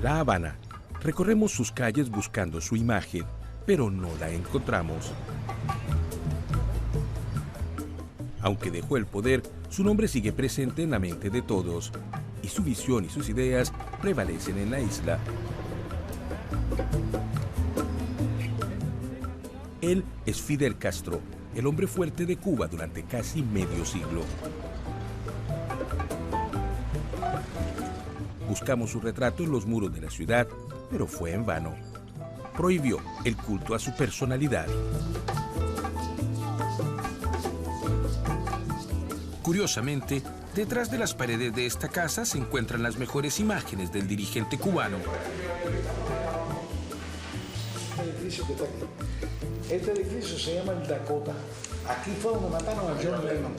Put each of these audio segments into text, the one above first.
La Habana. Recorremos sus calles buscando su imagen, pero no la encontramos. Aunque dejó el poder, su nombre sigue presente en la mente de todos, y su visión y sus ideas prevalecen en la isla. Él es Fidel Castro, el hombre fuerte de Cuba durante casi medio siglo. Buscamos su retrato en los muros de la ciudad, pero fue en vano. Prohibió el culto a su personalidad. Curiosamente, detrás de las paredes de esta casa se encuentran las mejores imágenes del dirigente cubano. Este edificio se llama el Dakota. Aquí fue donde mataron a John Lennon.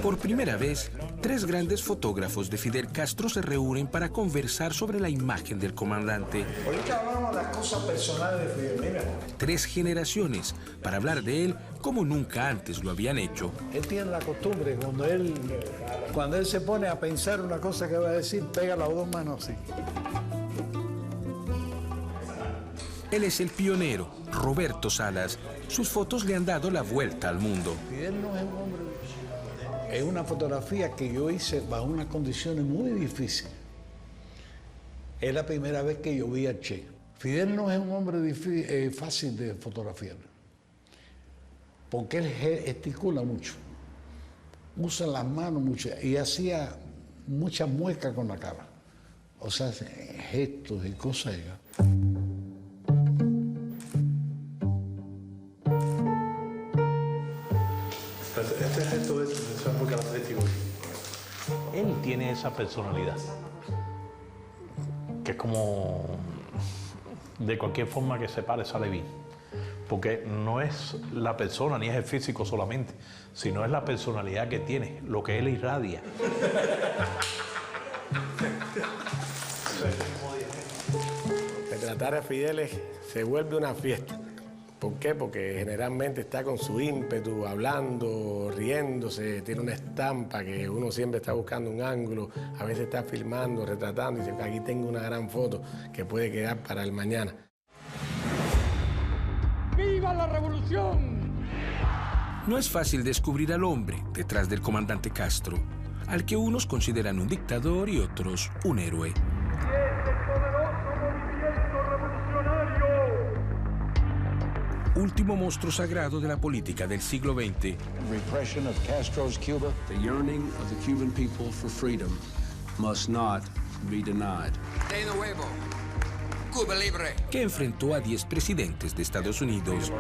Por primera vez, 3 grandes fotógrafos de Fidel Castro se reúnen para conversar sobre la imagen del comandante. Ahorita hablamos de las cosas personales de Fidel. Mira. 3 generaciones para hablar de él como nunca antes lo habían hecho. Él tiene la costumbre, cuando él se pone a pensar una cosa que va a decir, pega las 2 manos así. Él es el pionero, Roberto Salas. Sus fotos le han dado la vuelta al mundo. Fidel no es un hombre. Es una fotografía que yo hice bajo unas condiciones muy difíciles. Es la primera vez que yo vi a Che. Fidel no es un hombre fácil de fotografiar, porque él gesticula mucho, usa las manos mucho y hacía muchas muecas con la cara. O sea, gestos y cosas. Este gesto es muy característico. Él tiene esa personalidad, que es como de cualquier forma que se pare sale bien, porque no es la persona ni es el físico solamente, sino es la personalidad que tiene, lo que él irradia. Retratar a Fidel se vuelve una fiesta. ¿Por qué? Porque generalmente está con su ímpetu, hablando, riéndose, tiene una estampa que uno siempre está buscando un ángulo, a veces está filmando, retratando y dice, aquí tengo una gran foto que puede quedar para el mañana. ¡Viva la revolución! No es fácil descubrir al hombre detrás del comandante Castro, al que unos consideran un dictador y otros un héroe. Último monstruo sagrado de la política del siglo XX. Repression of Castro's Cuba, the yearning of the Cuban people for freedom must not be denied. De nuevo, Cuba libre. Que enfrentó a 10 presidentes de Estados Unidos.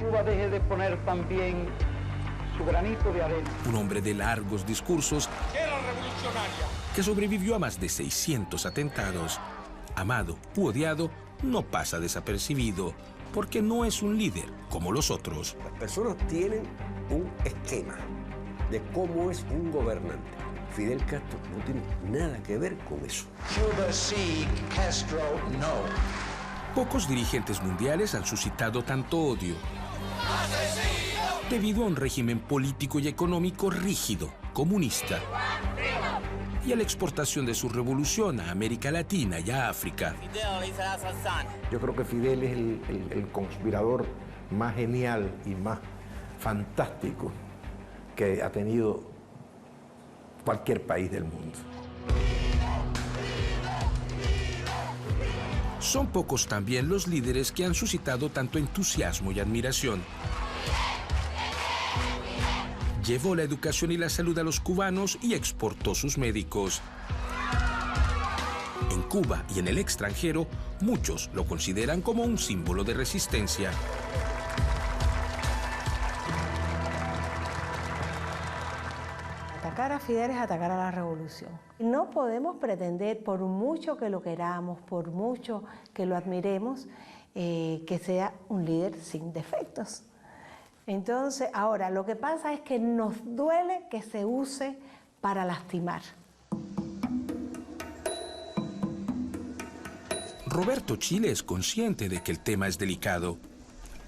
Cuba deje de poner también su granito de arena. Un hombre de largos discursos. ¡Era revolucionaria! Que sobrevivió a más de 600 atentados. Amado u odiado, no pasa desapercibido, porque no es un líder como los otros. Las personas tienen un esquema de cómo es un gobernante. Fidel Castro no tiene nada que ver con eso. Cuba sí, Castro no. Pocos dirigentes mundiales han suscitado tanto odio. Debido a un régimen político y económico rígido, comunista. Y a la exportación de su revolución a América Latina y a África. Yo creo que Fidel es el conspirador más genial y más fantástico que ha tenido cualquier país del mundo. Son pocos también los líderes que han suscitado tanto entusiasmo y admiración. Llevó la educación y la salud a los cubanos y exportó sus médicos. En Cuba y en el extranjero, muchos lo consideran como un símbolo de resistencia. Atacar a Fidel es atacar a la revolución. No podemos pretender, por mucho que lo queramos, por mucho que lo admiremos, que sea un líder sin defectos. Entonces, ahora, lo que pasa es que nos duele que se use para lastimar. Roberto Chile es consciente de que el tema es delicado.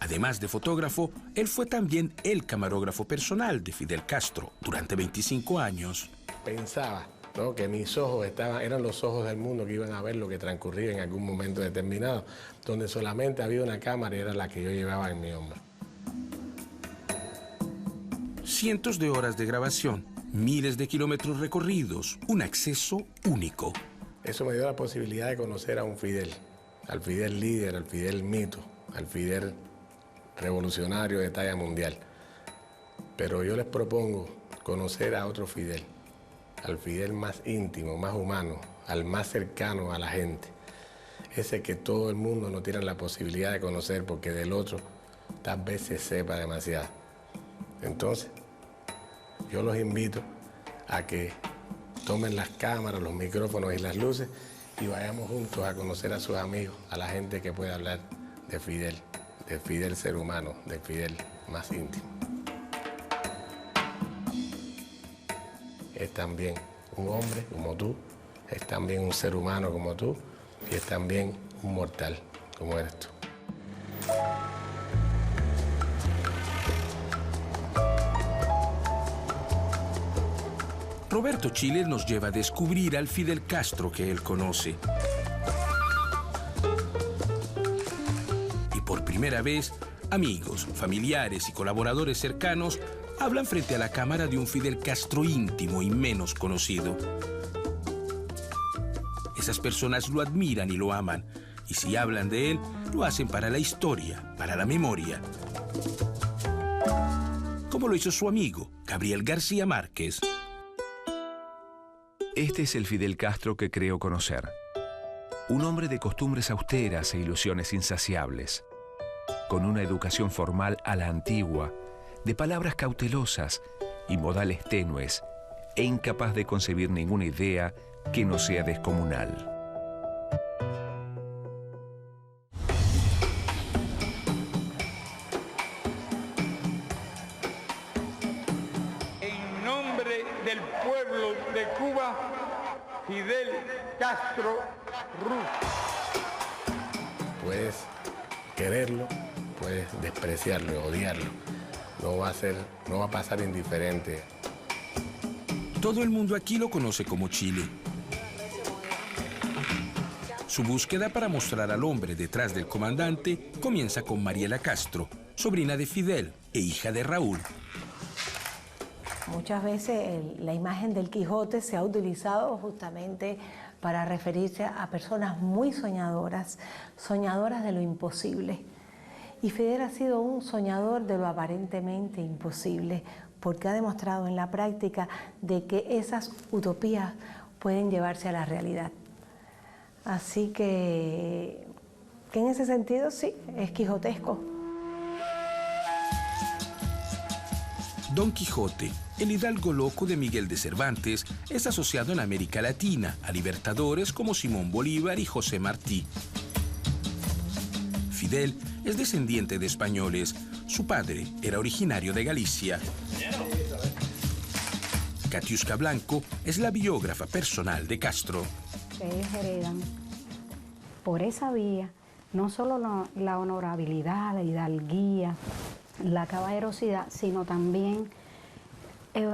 Además de fotógrafo, él fue también el camarógrafo personal de Fidel Castro durante 25 años. Pensaba ¿no? Que mis ojos eran los ojos del mundo que iban a ver lo que transcurría en algún momento determinado, donde solamente había una cámara y era la que yo llevaba en mi hombro. Cientos de horas de grabación, miles de kilómetros recorridos, un acceso único. Eso me dio la posibilidad de conocer a un Fidel, al Fidel líder, al Fidel mito, al Fidel revolucionario de talla mundial. Pero yo les propongo conocer a otro Fidel, al Fidel más íntimo, más humano, al más cercano a la gente. Ese que todo el mundo no tiene la posibilidad de conocer porque del otro tal vez se sepa demasiado. Entonces, yo los invito a que tomen las cámaras, los micrófonos y las luces y vayamos juntos a conocer a sus amigos, a la gente que puede hablar de Fidel ser humano, del Fidel más íntimo. Es también un hombre como tú, es también un ser humano como tú y es también un mortal como eres tú. Roberto Chile nos lleva a descubrir al Fidel Castro que él conoce. Y por primera vez, amigos, familiares y colaboradores cercanos hablan frente a la cámara de un Fidel Castro íntimo y menos conocido. Esas personas lo admiran y lo aman, y si hablan de él, lo hacen para la historia, para la memoria. Como lo hizo su amigo, Gabriel García Márquez. Este es el Fidel Castro que creo conocer. Un hombre de costumbres austeras e ilusiones insaciables, con una educación formal a la antigua, de palabras cautelosas y modales tenues, e incapaz de concebir ninguna idea que no sea descomunal. En nombre del pueblo de Cuba, Fidel Castro Ruz. Puedes quererlo, puedes despreciarlo, odiarlo. No va a pasar indiferente. Todo el mundo aquí lo conoce como Chile. Su búsqueda para mostrar al hombre detrás del comandante comienza con Mariela Castro, sobrina de Fidel e hija de Raúl. Muchas veces la imagen del Quijote se ha utilizado justamente para referirse a personas muy soñadoras, soñadoras de lo imposible. Y Fidel ha sido un soñador de lo aparentemente imposible, porque ha demostrado en la práctica de que esas utopías pueden llevarse a la realidad. Así que en ese sentido sí, es quijotesco. Don Quijote, el hidalgo loco de Miguel de Cervantes, es asociado en América Latina a libertadores como Simón Bolívar y José Martí. Fidel es descendiente de españoles. Su padre era originario de Galicia. Katiuska Blanco es la biógrafa personal de Castro. Ellos heredan por esa vía no solo la honorabilidad, la hidalguía, la caballerosidad, sino también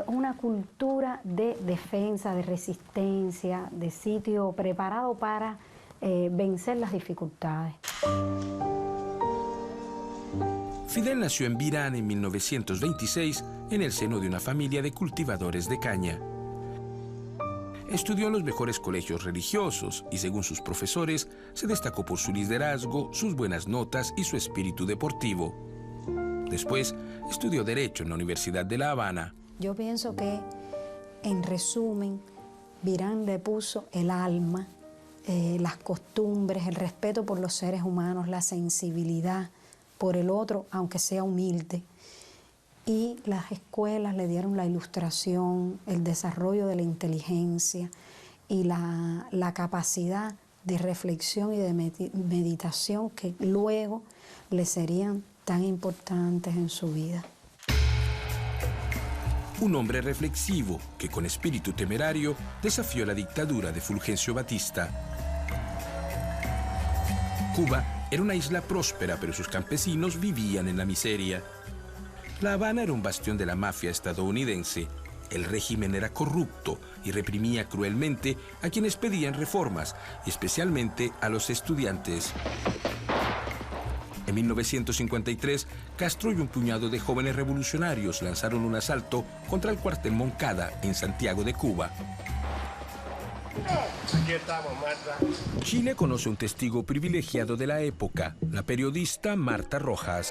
una cultura de defensa, de resistencia, de sitio preparado para vencer las dificultades. Fidel nació en Virán en 1926 en el seno de una familia de cultivadores de caña. Estudió en los mejores colegios religiosos y, según sus profesores, se destacó por su liderazgo, sus buenas notas y su espíritu deportivo. Después, estudió Derecho en la Universidad de La Habana. Yo pienso que, en resumen, Virán le puso el alma, las costumbres, el respeto por los seres humanos, la sensibilidad por el otro, aunque sea humilde. Y las escuelas le dieron la ilustración, el desarrollo de la inteligencia y la capacidad de reflexión y de meditación que luego le serían tan importantes en su vida. Un hombre reflexivo que con espíritu temerario desafió la dictadura de Fulgencio Batista. Cuba era una isla próspera, pero sus campesinos vivían en la miseria. La Habana era un bastión de la mafia estadounidense El régimen era corrupto y reprimía cruelmente a quienes pedían reformas, especialmente a los estudiantes. En 1953, Castro y un puñado de jóvenes revolucionarios lanzaron un asalto contra el cuartel Moncada en Santiago de Cuba. Aquí estamos, Marta. Chile conoce un testigo privilegiado de la época, la periodista Marta Rojas.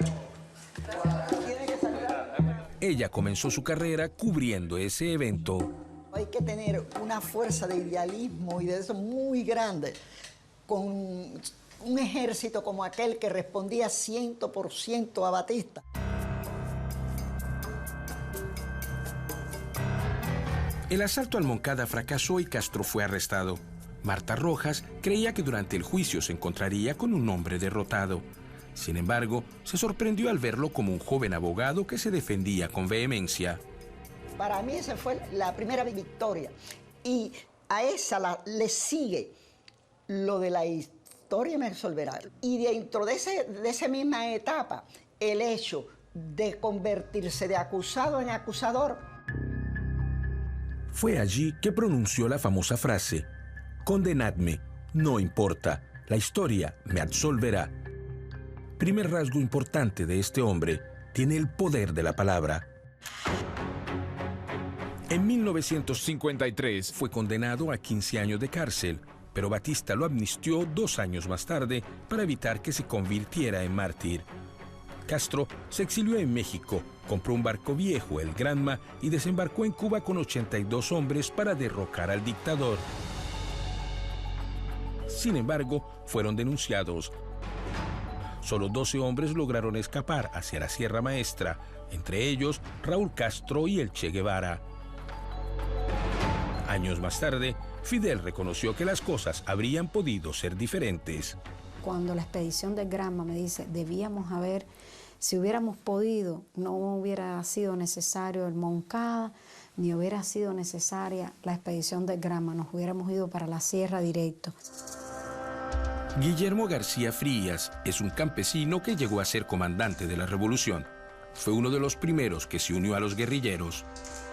Ella comenzó su carrera cubriendo ese evento. Hay que tener una fuerza de idealismo y de eso muy grande, con un ejército como aquel que respondía 100% a Batista. El asalto al Moncada fracasó y Castro fue arrestado. Marta Rojas creía que durante el juicio se encontraría con un hombre derrotado. Sin embargo, se sorprendió al verlo como un joven abogado que se defendía con vehemencia. Para mí esa fue la primera victoria. Y a esa le sigue lo de la historia me resolverá. Y dentro de esa misma etapa, el hecho de convertirse de acusado en acusador. Fue allí que pronunció la famosa frase: condenadme, no importa, la historia me absolverá. Primer rasgo importante de este hombre, tiene el poder de la palabra. En 1953 fue condenado a 15 años de cárcel, pero Batista lo amnistió 2 años más tarde para evitar que se convirtiera en mártir. Castro se exilió en México, compró un barco viejo, el Granma, y desembarcó en Cuba con 82 hombres para derrocar al dictador. Sin embargo, fueron denunciados. Solo 12 hombres lograron escapar hacia la Sierra Maestra, entre ellos Raúl Castro y el Che Guevara. Años más tarde, Fidel reconoció que las cosas habrían podido ser diferentes. Cuando la expedición del Granma me dice, debíamos haber, si hubiéramos podido, no hubiera sido necesario el Moncada, ni hubiera sido necesaria la expedición del Granma, nos hubiéramos ido para la sierra directo. Guillermo García Frías es un campesino que llegó a ser comandante de la revolución. Fue uno de los primeros que se unió a los guerrilleros.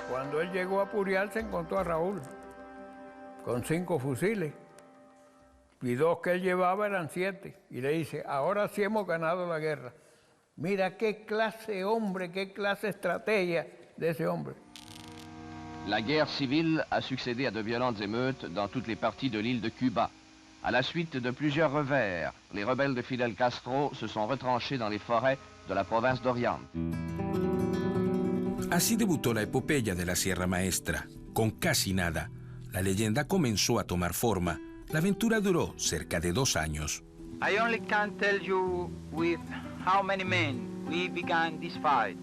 Cuando él llegó a Purial se encontró a Raúl con 5 fusiles y 2 que él llevaba eran 7. Y le dice, ahora sí hemos ganado la guerra. Mira qué clase de hombre, qué clase de estrategia de ese hombre. La guerre civile a succédé à de violentes émeutes dans toutes les parties de l'île de Cuba. À la suite de plusieurs revers, les rebelles de Fidel Castro se sont retranchés dans les forêts de la province d'Oriente. Así debutó la epopeya de la Sierra Maestra, con casi nada. La leyenda comenzó a tomar forma. La aventura duró cerca de 2 años. I only can tell you with how many men we began this fight.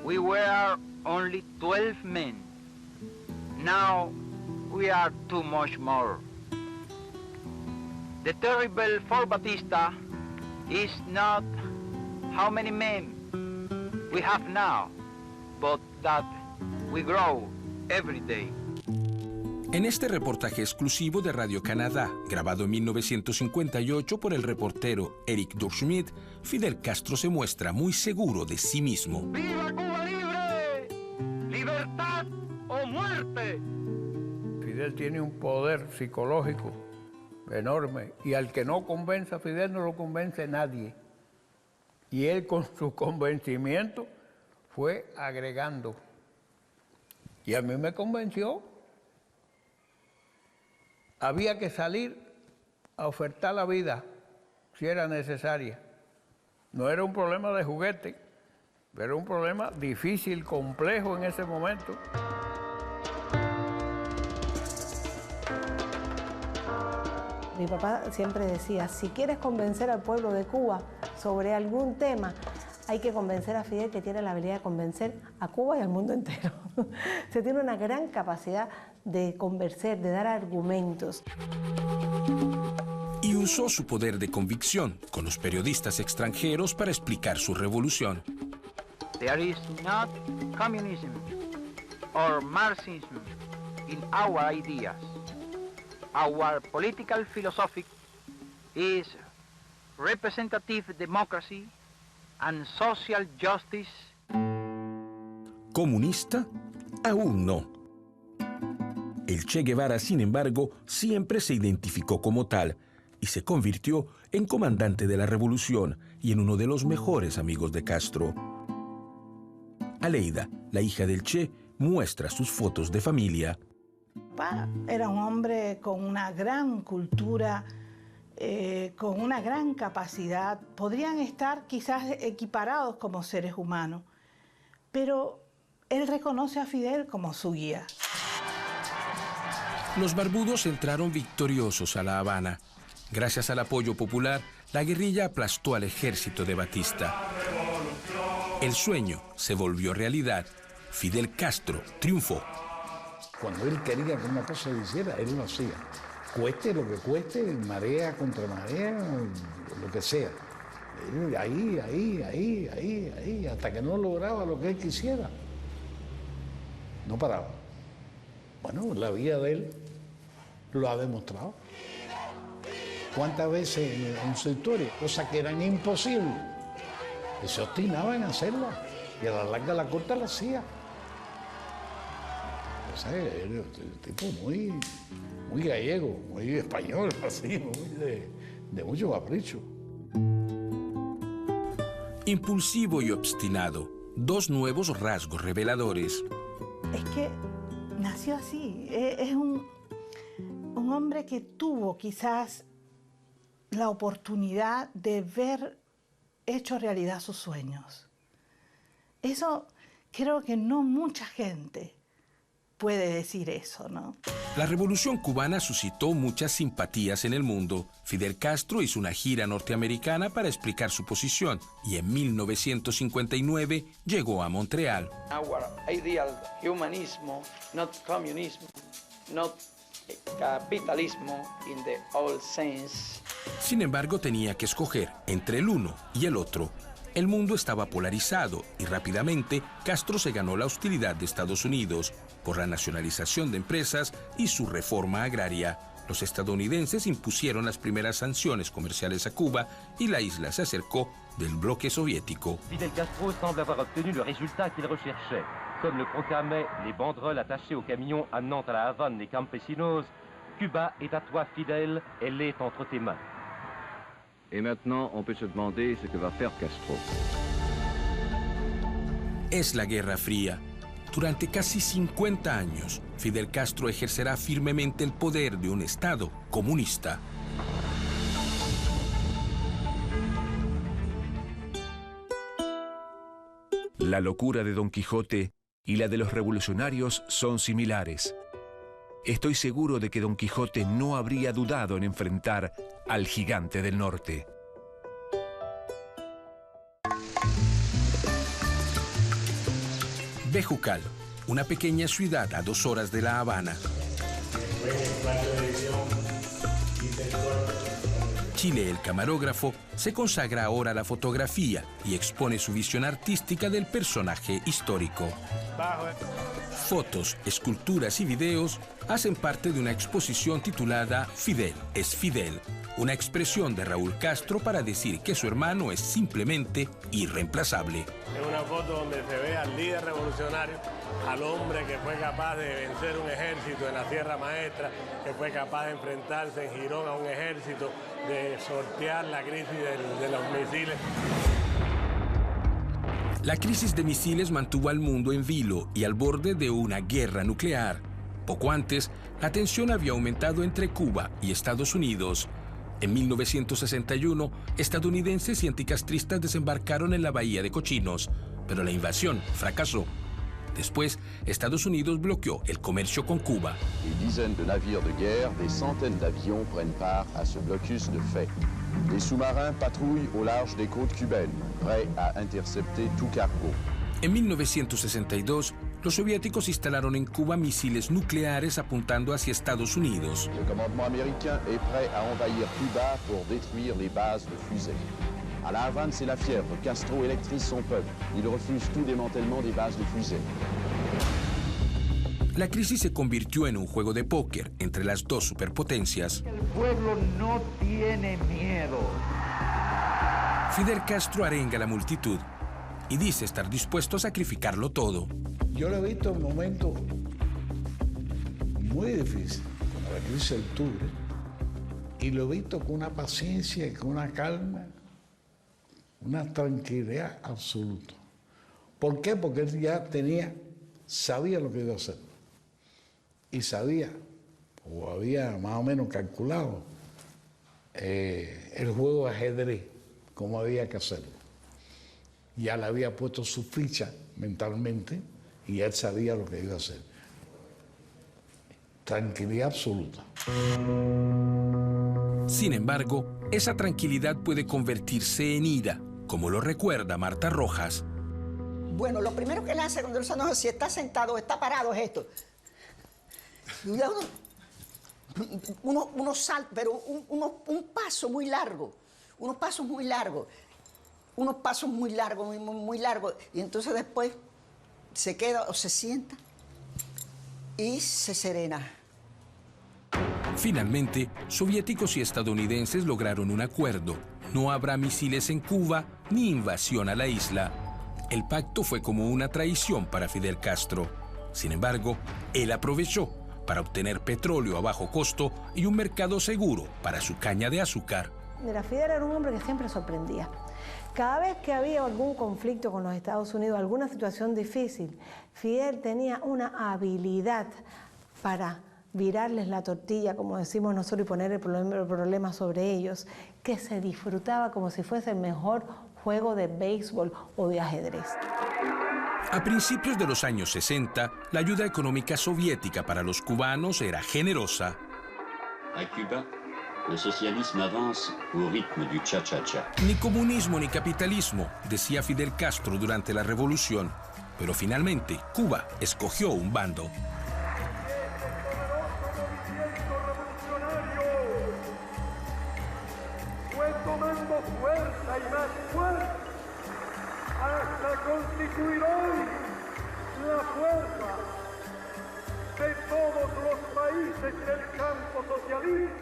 We were only 12 men. Now we are too much more. The terrible for Batista is not how many men we have now, but that we grow every day. En este reportaje exclusivo de Radio Canadá, grabado en 1958 por el reportero Eric Durschmidt, Fidel Castro se muestra muy seguro de sí mismo. ¡Viva Cuba libre! ¡Libertad o muerte! Fidel tiene un poder psicológico enorme y al que no convenza a Fidel no lo convence nadie. Y él con su convencimiento fue agregando. Y a mí me convenció. Había que salir a ofertar la vida si era necesaria. No era un problema de juguete, pero era un problema difícil, complejo en ese momento. Mi papá siempre decía, si quieres convencer al pueblo de Cuba sobre algún tema, hay que convencer a Fidel, que tiene la habilidad de convencer a Cuba y al mundo entero. Se tiene una gran capacidad de convencer, de dar argumentos. Y usó su poder de convicción con los periodistas extranjeros para explicar su revolución. There is not communism or Marxism in our ideas. Our political philosophy is representative democracy and social justice. ¿Comunista? Aún no. El Che Guevara, sin embargo, siempre se identificó como tal y se convirtió en comandante de la revolución y en uno de los mejores amigos de Castro. Aleida, la hija del Che, muestra sus fotos de familia. Papá era un hombre con una gran cultura, con una gran capacidad. Podrían estar quizás equiparados como seres humanos, pero él reconoce a Fidel como su guía. Los barbudos entraron victoriosos a La Habana. Gracias al apoyo popular, la guerrilla aplastó al ejército de Batista. El sueño se volvió realidad. Fidel Castro triunfó. Cuando él quería que una cosa se hiciera, él lo hacía. Cueste lo que cueste, marea contra marea, lo que sea. Él ahí, hasta que no lograba lo que él quisiera. No paraba. Bueno, la vida de él lo ha demostrado. ¿Cuántas veces en su historia? Cosas que eran imposibles. Y se obstinaba en hacerlas. Y a la larga, la corta la hacía. O sea, era un tipo muy gallego, muy español, así, muy de mucho capricho. Impulsivo y obstinado, dos nuevos rasgos reveladores. Es que nació así. Es un hombre que tuvo quizás la oportunidad de ver hecho realidad sus sueños. Eso creo que no mucha gente puede decir eso, ¿no? La Revolución cubana suscitó muchas simpatías en el mundo. Fidel Castro hizo una gira norteamericana para explicar su posición y en 1959 llegó a Montreal. Our ideal humanismo, not communismo, not capitalismo in the old sense. Sin embargo, tenía que escoger entre el uno y el otro. El mundo estaba polarizado y rápidamente Castro se ganó la hostilidad de Estados Unidos por la nacionalización de empresas y su reforma agraria. Los estadounidenses impusieron las primeras sanciones comerciales a Cuba y la isla se acercó del bloque soviético. Fidel Castro semble avoir obtenu le résultat qu'il recherchait. Comme le proclamaient les banderoles attachées aux camions amenant à la Havane les campesinos, Cuba est à toi, Fidel, elle est entre tes mains. Et maintenant, on peut se demander ce que va faire Castro. Es la Guerra Fría. Durante casi 50 años, Fidel Castro ejercerá firmemente el poder de un Estado comunista. La locura de Don Quijote y la de los revolucionarios son similares. Estoy seguro de que Don Quijote no habría dudado en enfrentar al gigante del norte. Bejucal, una pequeña ciudad a 2 horas de La Habana. Chile, el camarógrafo, se consagra ahora a la fotografía y expone su visión artística del personaje histórico. Fotos, esculturas y videos hacen parte de una exposición titulada Fidel es Fidel, una expresión de Raúl Castro para decir que su hermano es simplemente irreemplazable. Es una foto donde se ve al líder revolucionario, al hombre que fue capaz de vencer un ejército en la Sierra Maestra, que fue capaz de enfrentarse en Girón a un ejército, de sortear la crisis de los misiles. La crisis de misiles mantuvo al mundo en vilo y al borde de una guerra nuclear. Poco antes, la tensión había aumentado entre Cuba y Estados Unidos. En 1961, estadounidenses y anticastristas desembarcaron en la bahía de Cochinos, pero la invasión fracasó. Después, Estados Unidos bloqueó el comercio con Cuba. Des dizaines de navires de guerre, des centaines d'avions prennent part à ce blocus de fait. Les sous-marins patrouillent au large des côtes cubaines, prêts à intercepter tout cargo. En 1962, los soviéticos instalaron en Cuba misiles nucleares apuntando hacia Estados Unidos. Le commandement américain est prêt à envahir Cuba pour détruire les bases de fusées. À La Havane, c'est la fièvre. Castro électrise son peuple. Il refuse tout démantèlement des bases de fusées. La crisis se convirtió en un juego de póker entre las dos superpotencias. El pueblo no tiene miedo. Fidel Castro arenga a la multitud y dice estar dispuesto a sacrificarlo todo. Yo lo he visto en momentos muy difíciles, como la crisis del octubre, y lo he visto con una paciencia y con una calma, una tranquilidad absoluta. ¿Por qué? Porque él ya sabía lo que iba a hacer. Y sabía, o había más o menos calculado, el juego de ajedrez, cómo había que hacerlo. Ya le había puesto su ficha mentalmente y él sabía lo que iba a hacer. Tranquilidad absoluta. Sin embargo, esa tranquilidad puede convertirse en ira, como lo recuerda Marta Rojas. Bueno, lo primero que le hace cuando él se enoja, si está sentado o está parado, es esto. Y uno salta, pero un paso muy largo, unos pasos muy largos, muy largos. Y entonces después se queda o se sienta y se serena. Finalmente, soviéticos y estadounidenses lograron un acuerdo. No habrá misiles en Cuba ni invasión a la isla. El pacto fue como una traición para Fidel Castro. Sin embargo, él aprovechó para obtener petróleo a bajo costo y un mercado seguro para su caña de azúcar. Mira, Fidel era un hombre que siempre sorprendía. Cada vez que había algún conflicto con los Estados Unidos, alguna situación difícil, Fidel tenía una habilidad para virarles la tortilla, como decimos nosotros, y poner el problema sobre ellos, que se disfrutaba como si fuese el mejor juego de béisbol o de ajedrez. A principios de los años 60, la ayuda económica soviética para los cubanos era generosa. A Cuba, el socialismo avance au ritmo du cha-cha-cha. Ni comunismo ni capitalismo, decía Fidel Castro durante la revolución, pero finalmente Cuba escogió un bando. Fue tomando fuerza y más fuerza hasta constituir hoy la fuerza de todos los países del campo socialista.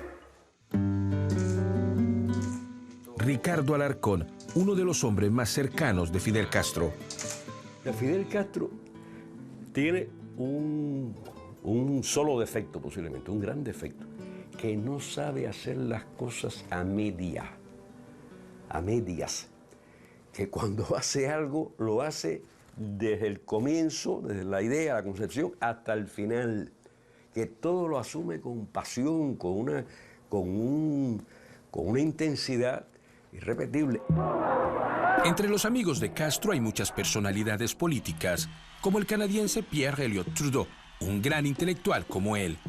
Ricardo Alarcón, uno de los hombres más cercanos de Fidel Castro. Fidel Castro tiene un solo defecto posiblemente, un gran defecto, que no sabe hacer las cosas a medias, que cuando hace algo lo hace desde el comienzo, desde la idea, la concepción, hasta el final, que todo lo asume con pasión, con una intensidad irrepetible. Entre los amigos de Castro hay muchas personalidades políticas, como el canadiense Pierre Elliott Trudeau, un gran intelectual como él.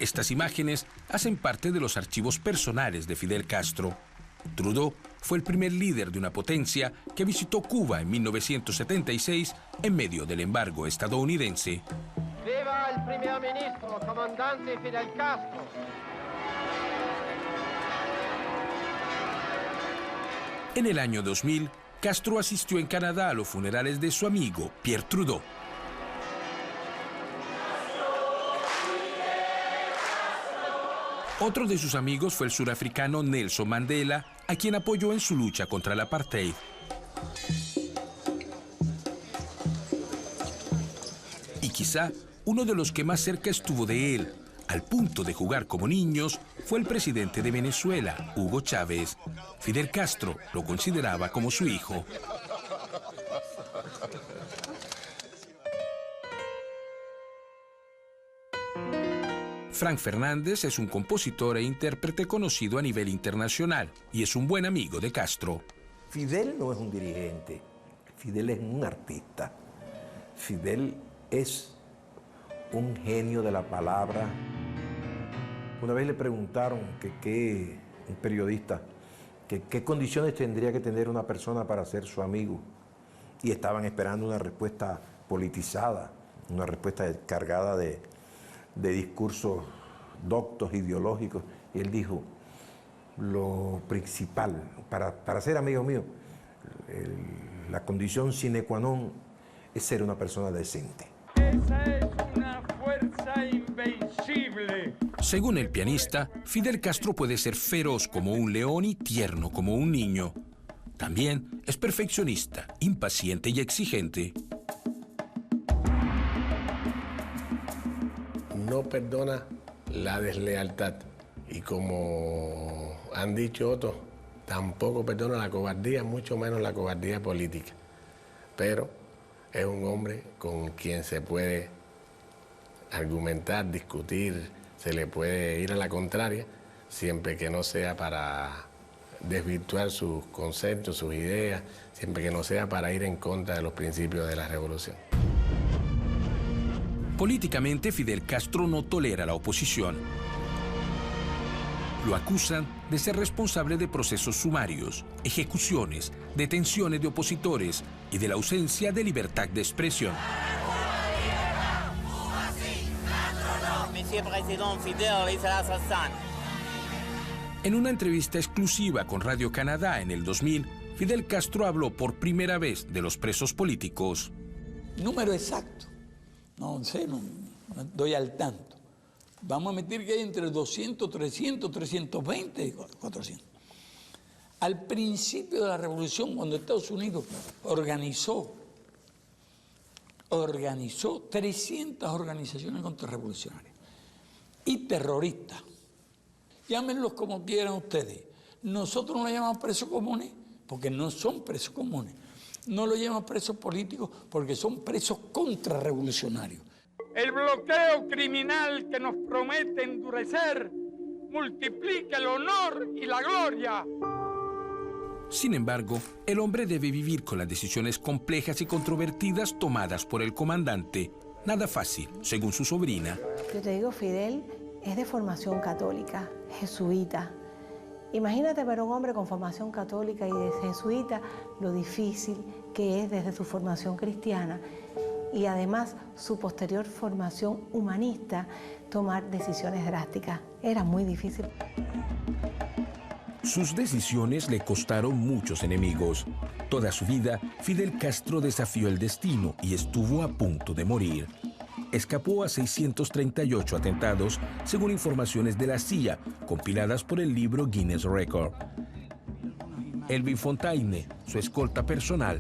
Estas imágenes hacen parte de los archivos personales de Fidel Castro. Trudeau fue el primer líder de una potencia que visitó Cuba en 1976 en medio del embargo estadounidense. ¡Viva el primer ministro, comandante Fidel Castro! En el año 2000, Castro asistió en Canadá a los funerales de su amigo Pierre Trudeau. Otro de sus amigos fue el surafricano Nelson Mandela, a quien apoyó en su lucha contra el apartheid. Y quizá uno de los que más cerca estuvo de él, al punto de jugar como niños, fue el presidente de Venezuela, Hugo Chávez. Fidel Castro lo consideraba como su hijo. Frank Fernández es un compositor e intérprete conocido a nivel internacional y es un buen amigo de Castro. Fidel no es un dirigente, Fidel es un artista. Fidel es un genio de la palabra. Una vez le preguntaron un periodista, qué condiciones tendría que tener una persona para ser su amigo. Y estaban esperando una respuesta politizada, una respuesta cargada de discursos doctos, ideológicos. Y él dijo, lo principal, para ser amigo mío, la condición sine qua non es ser una persona decente. Esa es una fuerza invencible. Según el pianista, Fidel Castro puede ser feroz como un león y tierno como un niño. También es perfeccionista, impaciente y exigente. no perdona la deslealtad. Y como han dicho otros, tampoco perdona la cobardía, mucho menos la cobardía política. Pero es un hombre con quien se puede argumentar, discutir, se le puede ir a la contraria, siempre que no sea para desvirtuar sus conceptos, sus ideas, siempre que no sea para ir en contra de los principios de la revolución. Políticamente, Fidel Castro no tolera la oposición. Lo acusan de ser responsable de procesos sumarios, ejecuciones, detenciones de opositores y de la ausencia de libertad de expresión. En una entrevista exclusiva con Radio Canadá en el 2000, Fidel Castro habló por primera vez de los presos políticos. Número exacto, no sé, no doy al tanto. Vamos a admitir que hay entre 200, 300, 320 y 400. Al principio de la revolución, cuando Estados Unidos organizó 300 organizaciones contrarrevolucionarias y terroristas, llámenlos como quieran ustedes. Nosotros no los llamamos presos comunes porque no son presos comunes. No los llamamos presos políticos porque son presos contrarrevolucionarios. El bloqueo criminal que nos promete endurecer multiplica el honor y la gloria. Sin embargo, el hombre debe vivir con las decisiones complejas y controvertidas tomadas por el comandante. Nada fácil, según su sobrina. Yo te digo, Fidel es de formación católica, jesuita. Imagínate para un hombre con formación católica y de jesuita lo difícil que es desde su formación cristiana y además su posterior formación humanista tomar decisiones drásticas. Era muy difícil. Sus decisiones le costaron muchos enemigos. Toda su vida, Fidel Castro desafió el destino y estuvo a punto de morir. Escapó a 638 atentados, según informaciones de la CIA, compiladas por el libro Guinness Record. Elvin Fontaine, su escolta personal.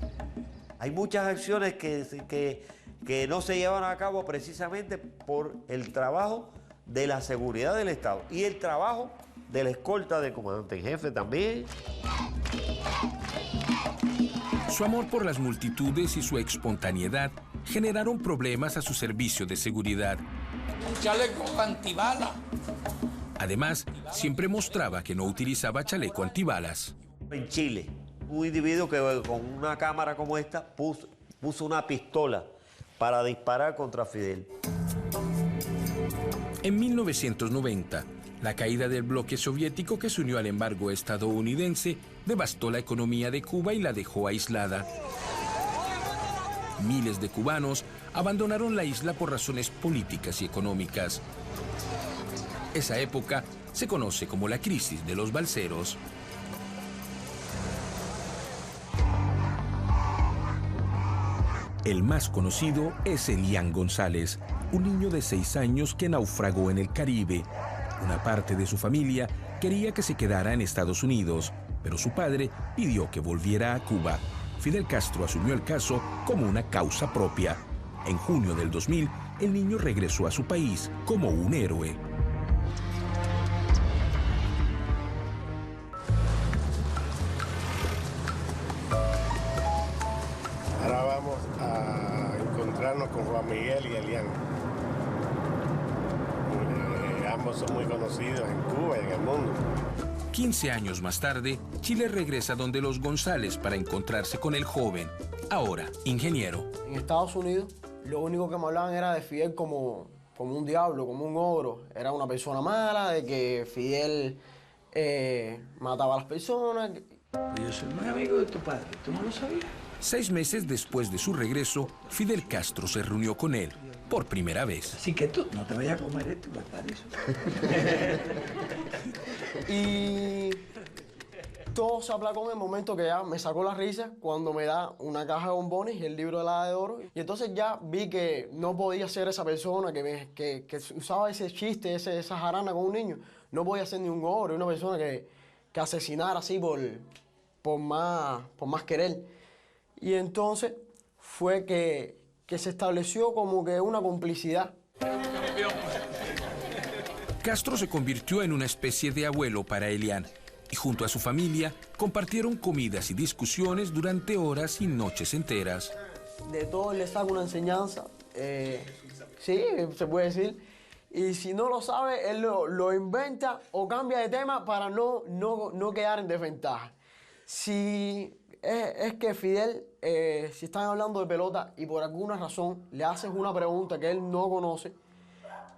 Hay muchas acciones que no se llevan a cabo precisamente por el trabajo de la seguridad del Estado y el trabajo de la escolta del comandante en jefe también. Su amor por las multitudes y su espontaneidad generaron problemas a su servicio de seguridad. Un chaleco antibalas. Además, siempre mostraba que no utilizaba chaleco antibalas. En Chile, un individuo que con una cámara como esta puso una pistola para disparar contra Fidel. En 1990, la caída del bloque soviético que se unió al embargo estadounidense devastó la economía de Cuba y la dejó aislada. Miles de cubanos abandonaron la isla por razones políticas y económicas. Esa época se conoce como la crisis de los balseros. El más conocido es Elian González, un niño de 6 años que naufragó en el Caribe. Una parte de su familia quería que se quedara en Estados Unidos, pero su padre pidió que volviera a Cuba. Fidel Castro asumió el caso como una causa propia. En junio del 2000, el niño regresó a su país como un héroe. Ahora vamos a encontrarnos con Juan Miguel y Elian. Ambos son muy conocidos en Cuba y en el mundo. 15 años más tarde, Chile regresa donde los González para encontrarse con el joven, ahora ingeniero. En Estados Unidos, lo único que me hablaban era de Fidel como un diablo, como un ogro. Era una persona mala, de que Fidel mataba a las personas. Yo soy muy amigo de tu padre, ¿tú no lo sabías? 6 meses después de su regreso, Fidel Castro se reunió con él por primera vez. Así que tú no te vayas a comer esto, ¿verdad? Eso. Y todo se aplacó en el momento que ya me sacó la risa cuando me da una caja de bombones y el libro de la Edad de Oro. Y entonces ya vi que no podía ser esa persona que usaba ese chiste, esa jarana con un niño. No podía ser ni un ogro, una persona que asesinara así por más querer. Y entonces fue que se estableció como que una complicidad. Castro se convirtió en una especie de abuelo para Elian y junto a su familia compartieron comidas y discusiones durante horas y noches enteras. De todo le saco una enseñanza, sí, se puede decir. Y si no lo sabe, él lo inventa o cambia de tema para no quedar en desventaja. Si es que Fidel, si están hablando de pelota y por alguna razón le haces una pregunta que él no conoce,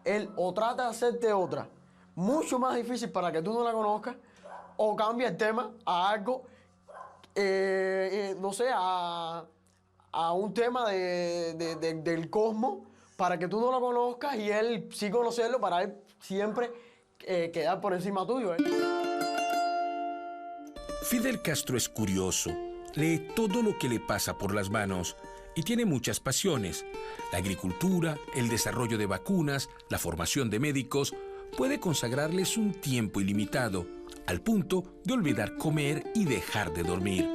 él o trata de hacerte otra mucho más difícil para que tú no la conozcas, o cambia el tema a algo, no sé, a un tema del cosmos para que tú no lo conozcas y él sí conocerlo para él siempre quedar por encima tuyo. Fidel Castro es curioso, lee todo lo que le pasa por las manos y tiene muchas pasiones. La agricultura, el desarrollo de vacunas, la formación de médicos, puede consagrarles un tiempo ilimitado, al punto de olvidar comer y dejar de dormir.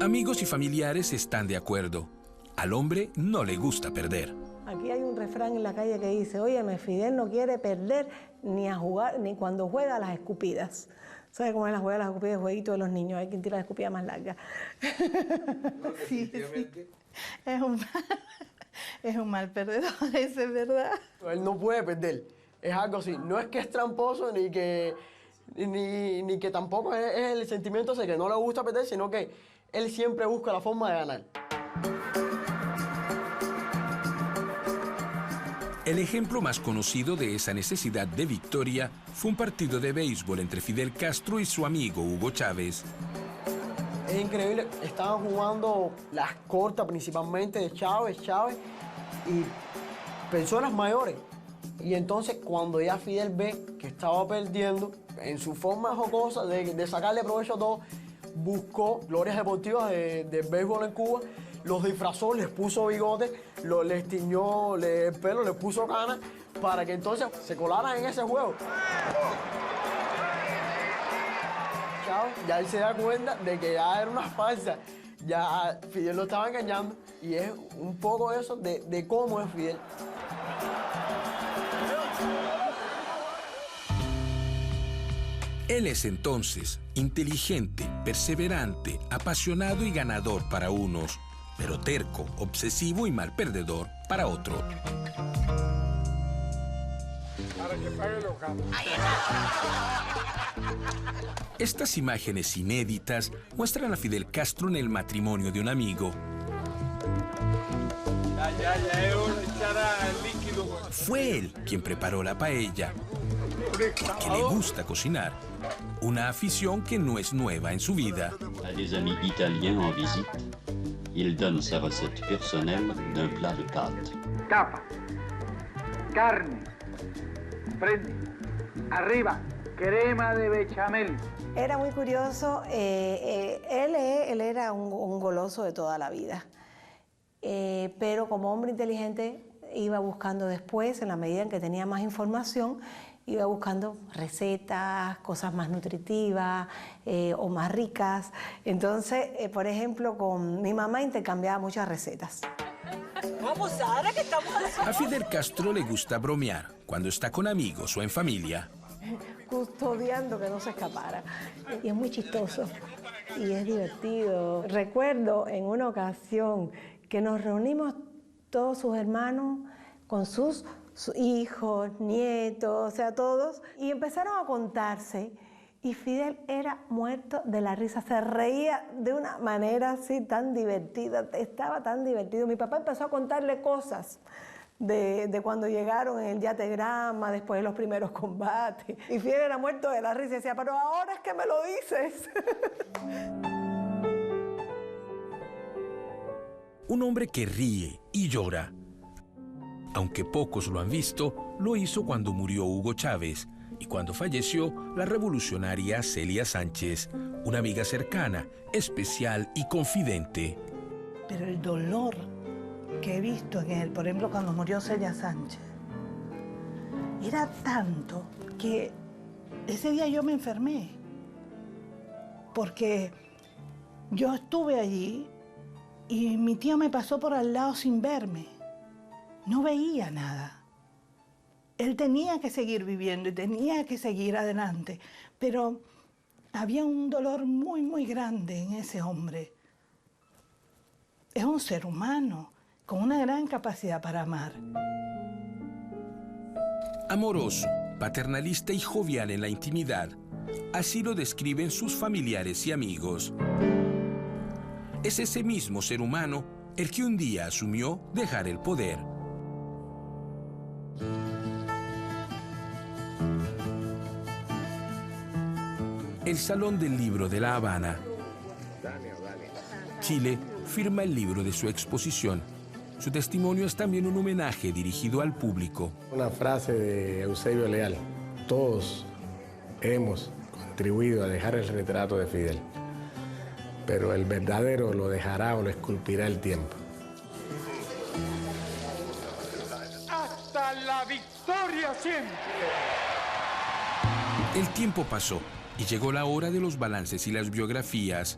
Amigos y familiares están de acuerdo. Al hombre no le gusta perder. Aquí hay un refrán en la calle que dice, óyeme, Fidel no quiere perder ni a jugar, ni cuando juega a las escupidas. ¿Sabes cómo es la juega a las escupidas? El jueguito de los niños, hay quien tira la escupida más larga. Sí. Es un mal perdedor, eso es verdad. Él no puede perder, es algo así. No es que es tramposo ni que tampoco es el sentimiento de que no le gusta perder, sino que él siempre busca la forma de ganar. El ejemplo más conocido de esa necesidad de victoria fue un partido de béisbol entre Fidel Castro y su amigo Hugo Chávez. Es increíble, estaban jugando las cortas principalmente de Chávez y personas mayores. Y entonces cuando ya Fidel ve que estaba perdiendo, en su forma jocosa de sacarle provecho a todo, buscó glorias deportivas de béisbol en Cuba, los disfrazó, les puso bigote, les tiñó el pelo, les puso canas, para que entonces se colaran en ese juego. Ya él se da cuenta de que ya era una farsa, ya Fidel lo estaba engañando, y es un poco eso de cómo es Fidel. Él es entonces inteligente, perseverante, apasionado y ganador para unos, pero terco, obsesivo y mal perdedor para otro. Estas imágenes inéditas muestran a Fidel Castro en el matrimonio de un amigo. Fue él quien preparó la paella, porque le gusta cocinar, una afición que no es nueva en su vida. A des amis italiens en visite, il donne sa recette personnelle d'un plat de pâtes. Capa, carne, prendi, arriba, crema de bechamel. Era muy curioso, él era un goloso de toda la vida, pero como hombre inteligente iba buscando después, en la medida en que tenía más información, iba buscando recetas, cosas más nutritivas o más ricas. Entonces, por ejemplo, con mi mamá intercambiaba muchas recetas. Vamos, Sara, ¿qué estamos haciendo? A Fidel Castro le gusta bromear cuando está con amigos o en familia. Custodiando que no se escapara. Y es muy chistoso y es divertido. Recuerdo en una ocasión que nos reunimos todos sus hermanos con sus hijos, nietos, o sea, todos, y empezaron a contarse. Y Fidel era muerto de la risa, se reía de una manera así tan divertida, estaba tan divertido. Mi papá empezó a contarle cosas de cuando llegaron en el yate Grama, después de los primeros combates. Y Fidel era muerto de la risa y decía, pero ahora es que me lo dices. Un hombre que ríe y llora. Aunque pocos lo han visto, lo hizo cuando murió Hugo Chávez y cuando falleció la revolucionaria Celia Sánchez, una amiga cercana, especial y confidente. Pero el dolor que he visto en él, por ejemplo, cuando murió Celia Sánchez, era tanto que ese día yo me enfermé, porque yo estuve allí y mi tía me pasó por al lado sin verme. no veía nada. Él tenía que seguir viviendo y tenía que seguir adelante, pero había un dolor muy, muy grande en ese hombre. Es un ser humano con una gran capacidad para amar. Amoroso, paternalista y jovial en la intimidad, así lo describen sus familiares y amigos. Es ese mismo ser humano el que un día asumió dejar el poder. El Salón del Libro de La Habana. Chile firma el libro de su exposición. Su testimonio es también un homenaje dirigido al público. Una frase de Eusebio Leal: todos hemos contribuido a dejar el retrato de Fidel, pero el verdadero lo dejará o lo esculpirá el tiempo. Hasta la victoria siempre. El tiempo pasó y llegó la hora de los balances y las biografías.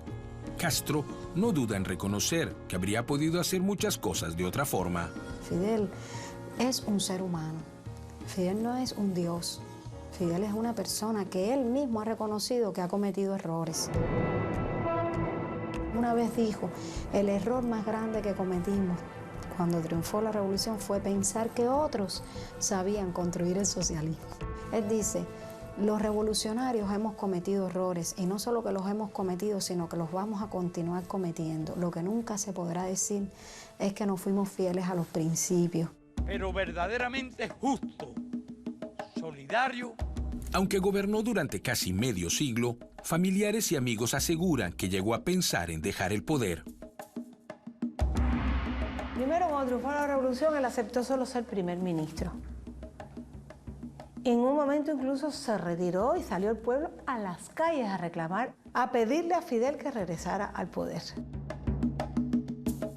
Castro no duda en reconocer que habría podido hacer muchas cosas de otra forma. Fidel es un ser humano. Fidel no es un dios. Fidel es una persona que él mismo ha reconocido que ha cometido errores. Una vez dijo, el error más grande que cometimos cuando triunfó la revolución fue pensar que otros sabían construir el socialismo. Él dice, los revolucionarios hemos cometido errores, y no solo que los hemos cometido, sino que los vamos a continuar cometiendo. Lo que nunca se podrá decir es que no fuimos fieles a los principios. Pero verdaderamente justo, solidario. Aunque gobernó durante casi medio siglo, familiares y amigos aseguran que llegó a pensar en dejar el poder. Primero, cuando triunfó la revolución, él aceptó solo ser primer ministro. En un momento incluso se retiró y salió al pueblo a las calles a reclamar, a pedirle a Fidel que regresara al poder.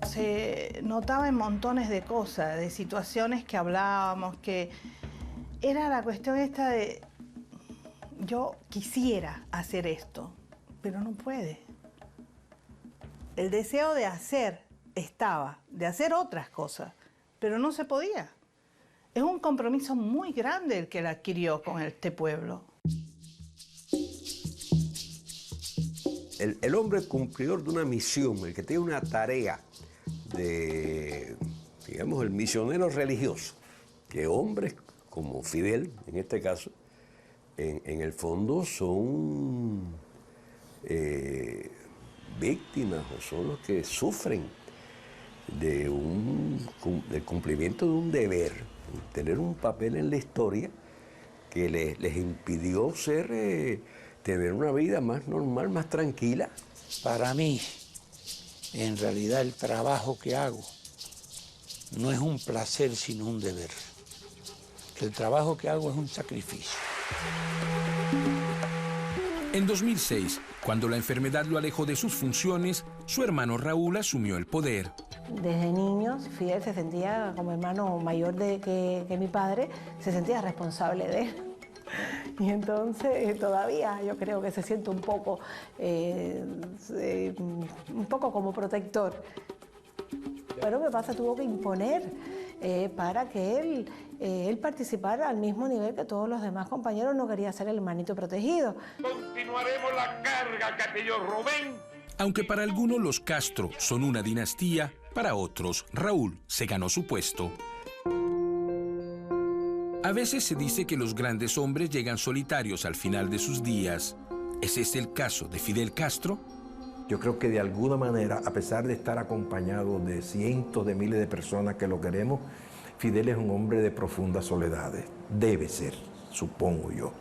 Se notaba en montones de cosas, de situaciones que hablábamos, que era la cuestión esta de yo quisiera hacer esto, pero no puede. El deseo de hacer estaba, de hacer otras cosas, pero no se podía. Es un compromiso muy grande el que él adquirió con este pueblo. El hombre cumplidor de una misión, el que tiene una tarea de, digamos, el misionero religioso, que hombres como Fidel, en este caso, en el fondo son víctimas o son los que sufren del cumplimiento de un deber, tener un papel en la historia que les impidió tener una vida más normal, más tranquila. Para mí, en realidad el trabajo que hago no es un placer, sino un deber. El trabajo que hago es un sacrificio. En 2006, cuando la enfermedad lo alejó de sus funciones, su hermano Raúl asumió el poder. Desde niños, Fidel se sentía como hermano mayor que mi padre, se sentía responsable de él. Y entonces todavía yo creo que se siente un poco como protector. Pero ¿qué pasa? Tuvo que imponer para que él participara al mismo nivel que todos los demás compañeros. No quería ser el hermanito protegido. Continuaremos la carga, Capetillo Rubén. Aunque para algunos los Castro son una dinastía, para otros Raúl se ganó su puesto. A veces se dice que los grandes hombres llegan solitarios al final de sus días. ¿Es ese el caso de Fidel Castro? Yo creo que de alguna manera, a pesar de estar acompañado de cientos de miles de personas que lo queremos, Fidel es un hombre de profundas soledades. Debe ser, supongo yo.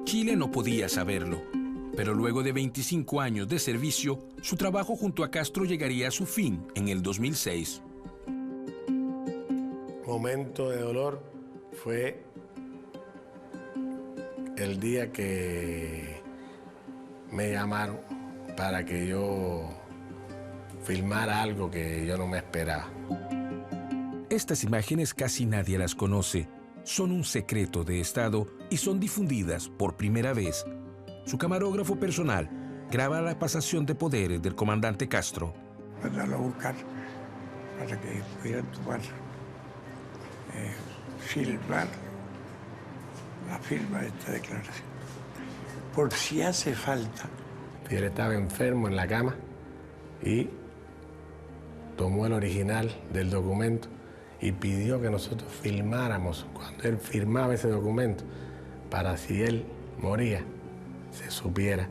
Chile no podía saberlo, pero luego de 25 años de servicio, su trabajo junto a Castro llegaría a su fin en el 2006. Momento de dolor fue el día que me llamaron para que yo filmara algo que yo no me esperaba. Estas imágenes casi nadie las conoce. Son un secreto de Estado y son difundidas por primera vez. Su camarógrafo personal graba la pasación de poderes del comandante Castro. Mandarlo a buscar para que pudieran tomar, filmar la firma de esta declaración. Por si hace falta. Fidel estaba enfermo en la cama y tomó el original del documento y pidió que nosotros filmáramos cuando él firmaba ese documento para si él moría se supiera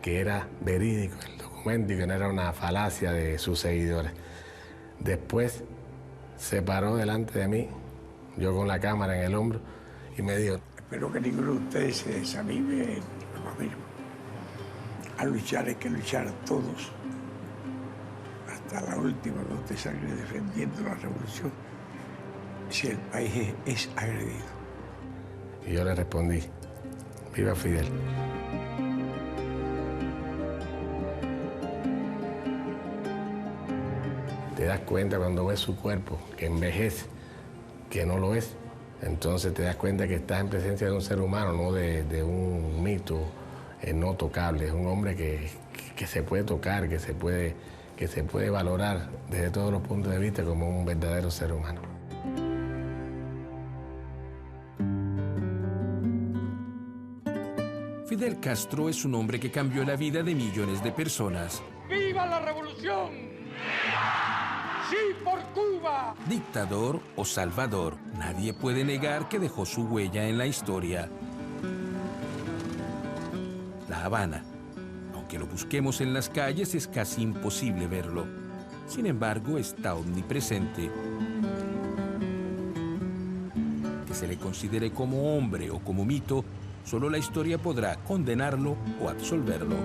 que era verídico el documento y que no era una falacia de sus seguidores. Después se paró delante de mí, yo con la cámara en el hombro, y me dijo: espero que ninguno de ustedes se desanime en lo mismo. A luchar hay que luchar todos, hasta la última gota de sangre, defendiendo la revolución, si el país es agredido. Y yo le respondí: viva Fidel. Te das cuenta cuando ves su cuerpo que envejece, que no lo es. Entonces te das cuenta que estás en presencia de un ser humano, no de un mito no tocable. Es un hombre que se puede tocar, que se puede valorar desde todos los puntos de vista como un verdadero ser humano. Fidel Castro es un hombre que cambió la vida de millones de personas. ¡Viva la revolución! ¡Sí por Cuba! Dictador o salvador, nadie puede negar que dejó su huella en la historia. La Habana. Aunque lo busquemos en las calles, es casi imposible verlo. Sin embargo, está omnipresente. Que se le considere como hombre o como mito, solo la historia podrá condenarlo o absolverlo.